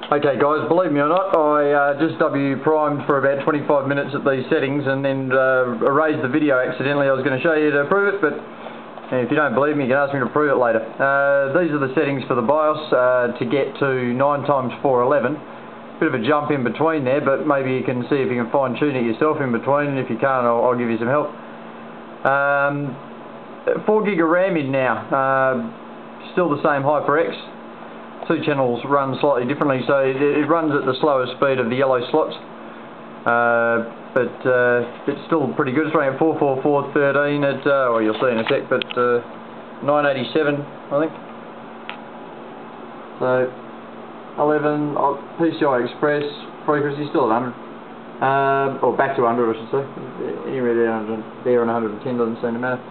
Okay guys, believe me or not, I just W-primed for about 25 minutes at these settings and then erased the video accidentally. I was going to show you to prove it, but if you don't believe me, you can ask me to prove it later. These are the settings for the BIOS to get to 9x411. Bit of a jump in between there, but maybe you can see if you can fine tune it yourself in between, and if you can't, I'll give you some help. 4 gig of RAM in now, still the same HyperX. Two channels run slightly differently, so it runs at the slowest speed of the yellow slots, but it's still pretty good. It's running at 44413 at, well, you'll see in a sec, but 987 I think. So 11 PCI Express frequency still at 100, or back to 100 I should say. Anywhere there and 110 doesn't seem to matter.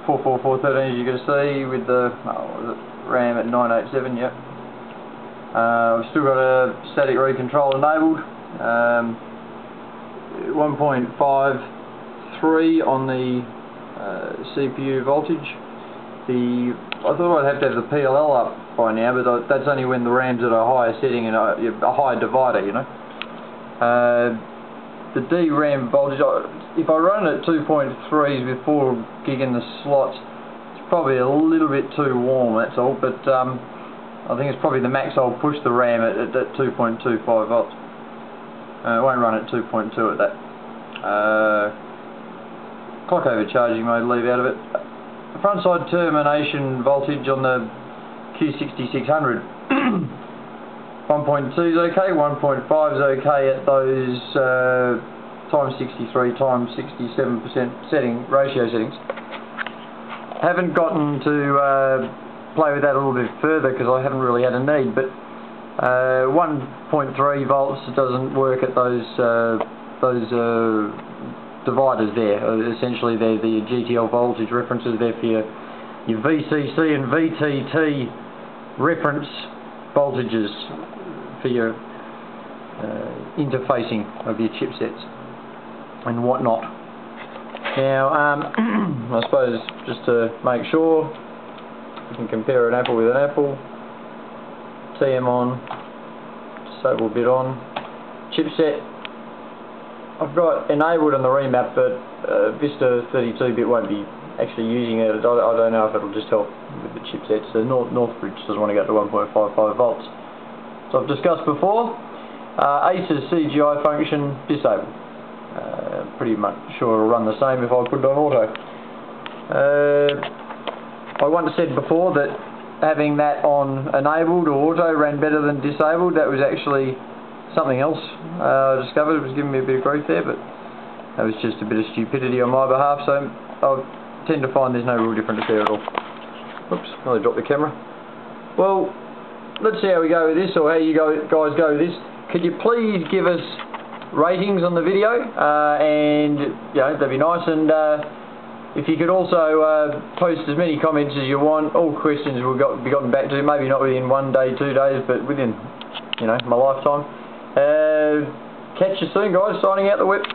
44413 as you can see with the RAM at 987, yep. We've still got a static read control enabled. 1.53 on the CPU voltage. I thought I'd have to have the PLL up by now, but that's only when the RAM's at a higher setting and a higher divider, you know. The DRAM voltage, if I run it at 2.3s with 4 gig in the slots, probably a little bit too warm, that's all, but I think it's probably the max I'll push the RAM at 2.25 volts. It won't run at 2.2 at that. Clock overcharging mode, leave out of it. The front side termination voltage on the q6600. 1.2 is okay, 1.5 is okay at those times 63, times 67% ratio settings. Haven't gotten to play with that a little bit further because I haven't really had a need, but 1.3 volts doesn't work at those dividers there. Essentially they're the GTL voltage references there for your VCC and VTT reference voltages for your interfacing of your chipsets and whatnot. Now, I suppose just to make sure, you can compare an apple with an apple. TM on, disable bit on. Chipset, I've got enabled on the remap, but Vista 32-bit won't be actually using it. I don't know if it'll just help with the chipsets. So Northbridge doesn't want to go to 1.55 volts. So I've discussed before. Acer's CGI function disabled. Pretty much sure it'll run the same if I put it on auto. I once said before that having that on enabled or auto ran better than disabled. That was actually something else I discovered. It was giving me a bit of grief there, but that was just a bit of stupidity on my behalf, so I tend to find there's no real difference there at all. Oops, nearly dropped the camera. Well, let's see how we go with this, or how you guys go with this. Could you please give us ratings on the video, and you know, that'd be nice, and if you could also post as many comments as you want. All questions will be gotten back to, maybe not within 1 day, 2 days, but within, you know, my lifetime. Catch you soon guys, signing out the whip.